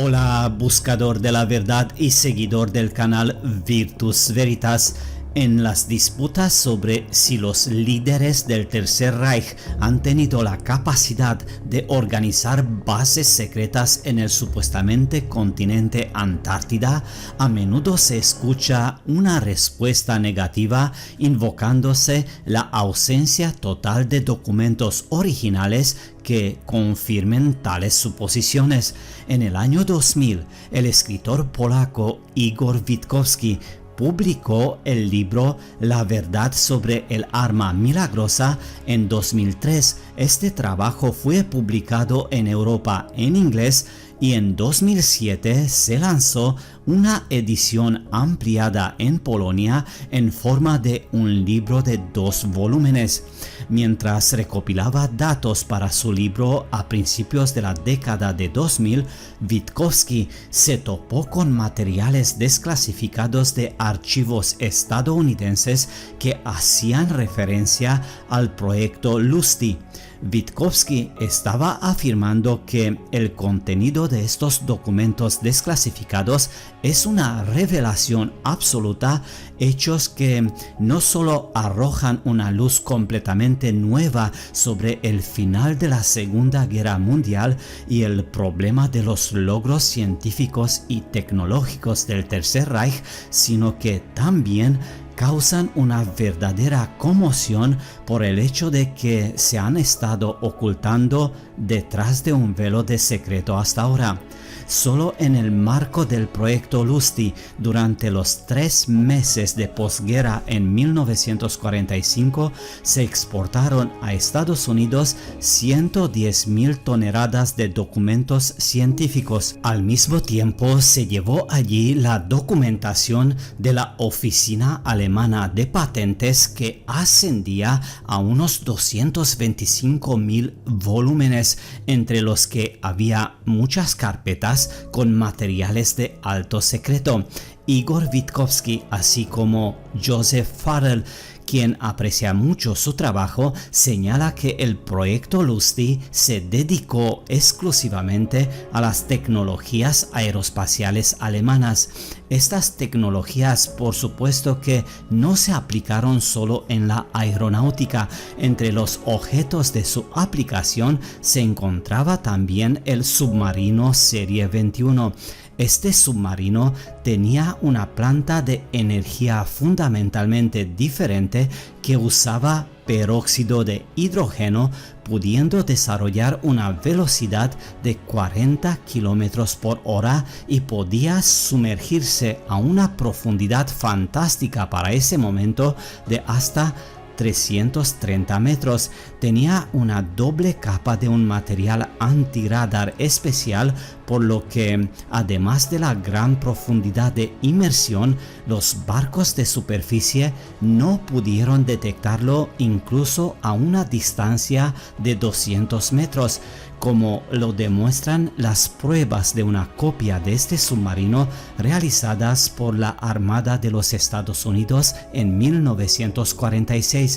Hola, buscador de la verdad y seguidor del canal Virtus Veritas. En las disputas sobre si los líderes del Tercer Reich han tenido la capacidad de organizar bases secretas en el supuestamente continente Antártida, a menudo se escucha una respuesta negativa invocándose la ausencia total de documentos originales que confirmen tales suposiciones. En el año 2000, el escritor polaco Igor Witkowski publicó el libro La verdad sobre el arma milagrosa en 2003. Este trabajo fue publicado en Europa en inglés y en 2007 se lanzó una edición ampliada en Polonia en forma de un libro de 2 volúmenes. Mientras recopilaba datos para su libro a principios de la década de 2000, Witkowski se topó con materiales desclasificados de archivos estadounidenses que hacían referencia al proyecto Lusty. Witkowski estaba afirmando que el contenido de estos documentos desclasificados es una revelación absoluta, hechos que no solo arrojan una luz completamente nueva sobre el final de la Segunda Guerra Mundial y el problema de los logros científicos y tecnológicos del Tercer Reich, sino que también causan una verdadera conmoción por el hecho de que se han estado ocultando detrás de un velo de secreto hasta ahora. Solo en el marco del proyecto Lusty, durante los 3 meses de posguerra en 1945, se exportaron a Estados Unidos 110.000 toneladas de documentos científicos. Al mismo tiempo, se llevó allí la documentación de la Oficina Alemana de Patentes, que ascendía a unos 225.000 volúmenes, entre los que había muchas carpetas con materiales de alto secreto. Igor Witkowski, así como Joseph Farrell, quien aprecia mucho su trabajo, señala que el proyecto Lusty se dedicó exclusivamente a las tecnologías aeroespaciales alemanas. Estas tecnologías, por supuesto, que no se aplicaron solo en la aeronáutica. Entre los objetos de su aplicación se encontraba también el submarino Serie 21. Este submarino tenía una planta de energía fundamentalmente diferente que usaba peróxido de hidrógeno, pudiendo desarrollar una velocidad de 40 km por hora y podía sumergirse a una profundidad fantástica para ese momento de hasta 330 metros. Tenía una doble capa de un material antirradar especial, por lo que, además de la gran profundidad de inmersión, los barcos de superficie no pudieron detectarlo incluso a una distancia de 200 metros, como lo demuestran las pruebas de una copia de este submarino realizadas por la Armada de los Estados Unidos en 1946.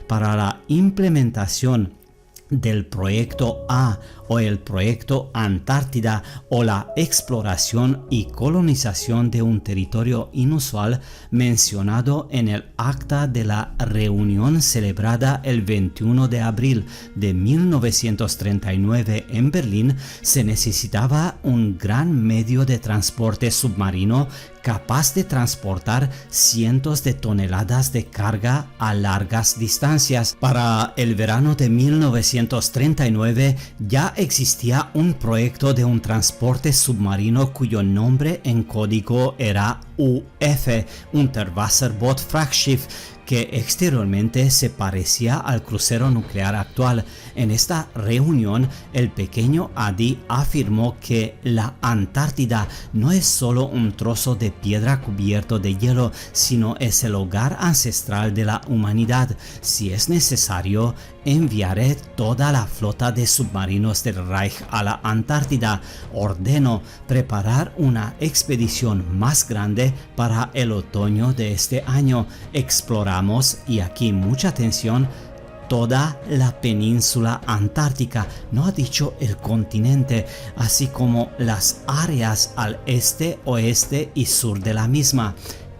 Para la implementación del proyecto A o el proyecto Antártida o la exploración y colonización de un territorio inusual mencionado en el acta de la reunión celebrada el 21 de abril de 1939 en Berlín, se necesitaba un gran medio de transporte submarino capaz de transportar cientos de toneladas de carga a largas distancias. Para el verano de 1939 ya existía un proyecto de un transporte submarino cuyo nombre en código era UF, Unterwasserboot Frachtschiff, que exteriormente se parecía al crucero nuclear actual. En esta reunión, el pequeño Adi afirmó que la Antártida no es solo un trozo de piedra cubierto de hielo, sino es el hogar ancestral de la humanidad. Si es necesario, enviaré toda la flota de submarinos del Reich a la Antártida. Ordeno preparar una expedición más grande para el otoño de este año. Exploramos, y aquí mucha atención, toda la península antártica, no ha dicho el continente, así como las áreas al este, oeste y sur de la misma.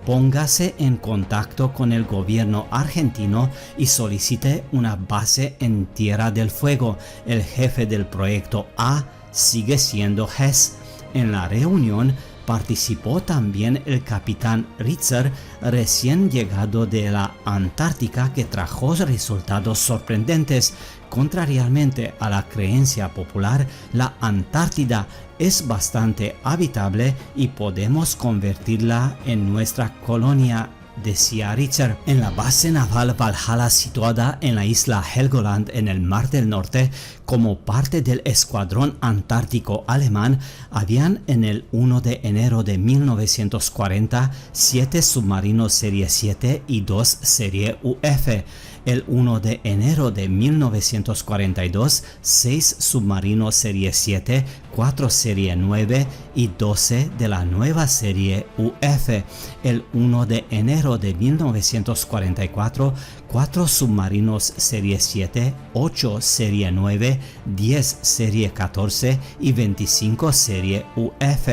Póngase en contacto con el gobierno argentino y solicite una base en Tierra del Fuego. El jefe del proyecto A sigue siendo Hess. En la reunión participó también el capitán Ritzer, recién llegado de la Antártica, que trajo resultados sorprendentes. Contrariamente a la creencia popular, la Antártida es bastante habitable y podemos convertirla en nuestra colonia, decía Ritzer. En la base naval Valhalla, situada en la isla Helgoland en el Mar del Norte, como parte del escuadrón antártico alemán, habían en el 1 de enero de 1940 7 submarinos serie 7 y 2 serie UF. El 1 de enero de 1942, 6 submarinos serie 7, 4 serie 9 y 12 de la nueva serie UF. El 1 de enero de 1944, 4 submarinos serie 7, 8 serie 9, 10 serie 14 y 25 serie UF.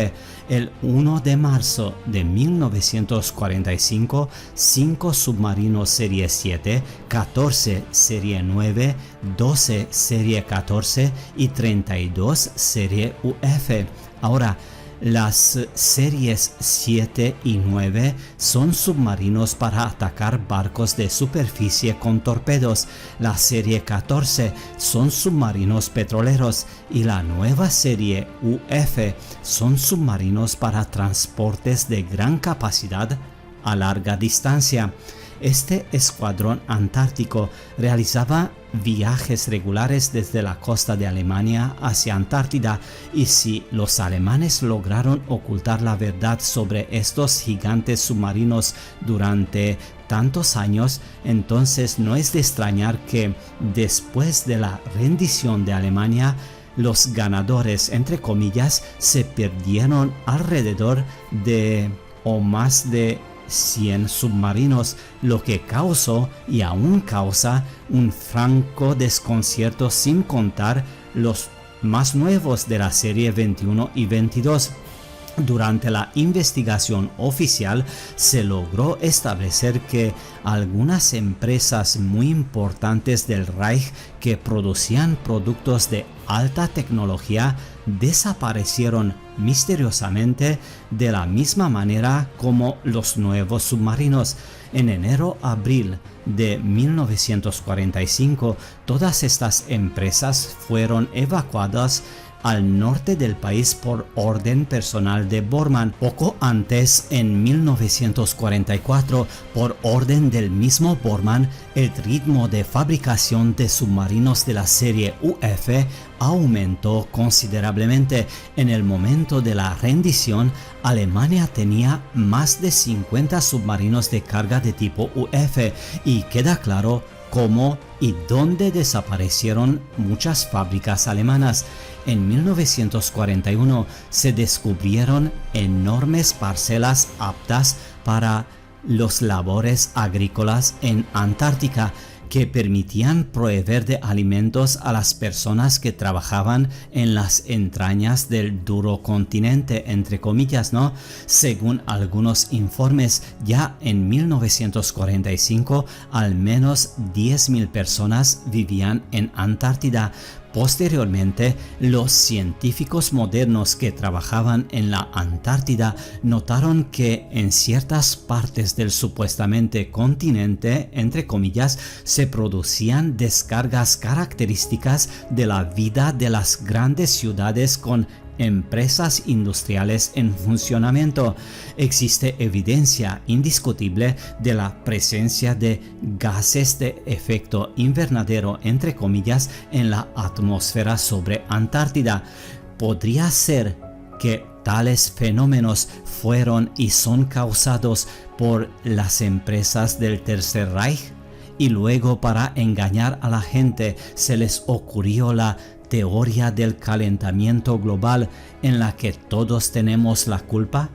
El 1 de marzo de 1945, 5 submarinos serie 7, 14 serie 9, 12 serie 14 y 32 serie UF. Ahora, las series 7 y 9 son submarinos para atacar barcos de superficie con torpedos. La serie 14 son submarinos petroleros y la nueva serie UF son submarinos para transportes de gran capacidad a larga distancia. Este escuadrón antártico realizaba viajes regulares desde la costa de Alemania hacia Antártida, y si los alemanes lograron ocultar la verdad sobre estos gigantes submarinos durante tantos años, entonces no es de extrañar que después de la rendición de Alemania, los ganadores, entre comillas, se perdieron alrededor de o más de 100 submarinos, lo que causó y aún causa un franco desconcierto, sin contar los más nuevos de la serie 21 y 22. Durante la investigación oficial se logró establecer que algunas empresas muy importantes del Reich que producían productos de alta tecnología desaparecieron misteriosamente de la misma manera como los nuevos submarinos. En enero-abril de 1945, todas estas empresas fueron evacuadas al norte del país por orden personal de Bormann. Poco antes, en 1944, por orden del mismo Bormann, el ritmo de fabricación de submarinos de la serie UF aumentó considerablemente. En el momento de la rendición, Alemania tenía más de 50 submarinos de carga de tipo UF, y queda claro cómo y dónde desaparecieron muchas fábricas alemanas. En 1941 se descubrieron enormes parcelas aptas para los labores agrícolas en Antártica, que permitían proveer de alimentos a las personas que trabajaban en las entrañas del duro continente, entre comillas, ¿no? Según algunos informes, ya en 1945 al menos 10.000 personas vivían en Antártida. Posteriormente, los científicos modernos que trabajaban en la Antártida notaron que en ciertas partes del supuestamente continente, entre comillas, se producían descargas características de la vida de las grandes ciudades con empresas industriales en funcionamiento. Existe evidencia indiscutible de la presencia de gases de efecto invernadero, entre comillas, en la atmósfera sobre Antártida. Podría ser que tales fenómenos fueron y son causados por las empresas del Tercer Reich, y luego, para engañar a la gente, se les ocurrió la teoría del calentamiento global, en la que todos tenemos la culpa.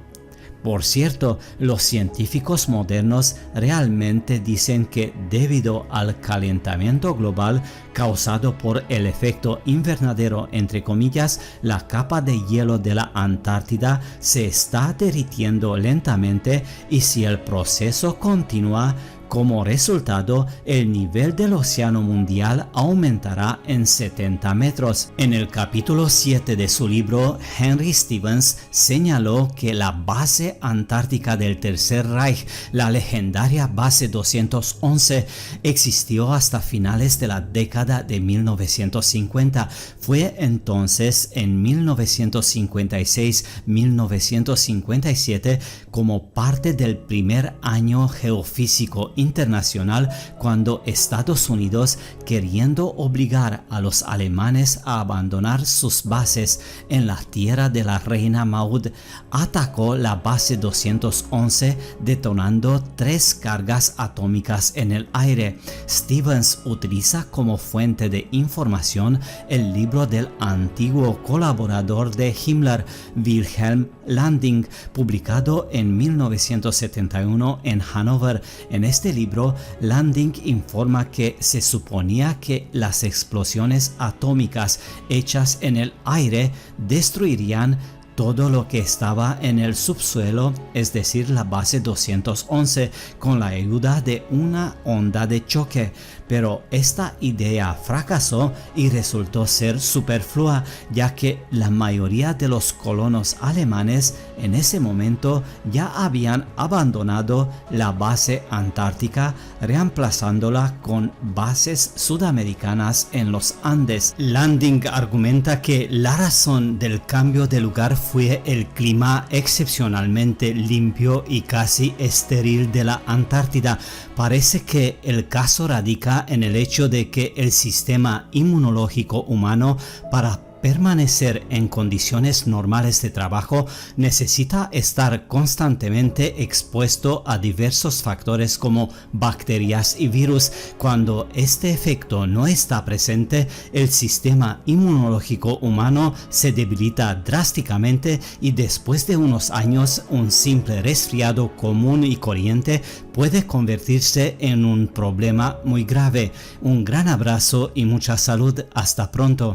Por cierto, los científicos modernos realmente dicen que debido al calentamiento global causado por el efecto invernadero, entre comillas, la capa de hielo de la Antártida se está derritiendo lentamente y si el proceso continúa, como resultado, el nivel del océano mundial aumentará en 70 metros. En el capítulo 7 de su libro, Henry Stevens señaló que la base antártica del Tercer Reich, la legendaria base 211, existió hasta finales de la década de 1950. Fue entonces en 1956-1957 como parte del primer año geofísico internacional cuando Estados Unidos, queriendo obligar a los alemanes a abandonar sus bases en la tierra de la reina Maud, atacó la base 211 detonando 3 cargas atómicas en el aire. Stevens utiliza como fuente de información el libro del antiguo colaborador de Himmler, Wilhelm Landing, publicado en 1971 en Hannover. En este libro, Landing informa que se suponía que las explosiones atómicas hechas en el aire destruirían todo lo que estaba en el subsuelo, es decir, la base 211, con la ayuda de una onda de choque. Pero esta idea fracasó y resultó ser superflua, ya que la mayoría de los colonos alemanes en ese momento ya habían abandonado la base antártica, reemplazándola con bases sudamericanas en los Andes. Landing argumenta que la razón del cambio de lugar fue el clima excepcionalmente limpio y casi estéril de la Antártida. Parece que el caso radica en el hecho de que el sistema inmunológico humano, para permanecer en condiciones normales de trabajo, necesita estar constantemente expuesto a diversos factores como bacterias y virus. Cuando este efecto no está presente, el sistema inmunológico humano se debilita drásticamente y después de unos años, un simple resfriado común y corriente puede convertirse en un problema muy grave. Un gran abrazo y mucha salud. Hasta pronto.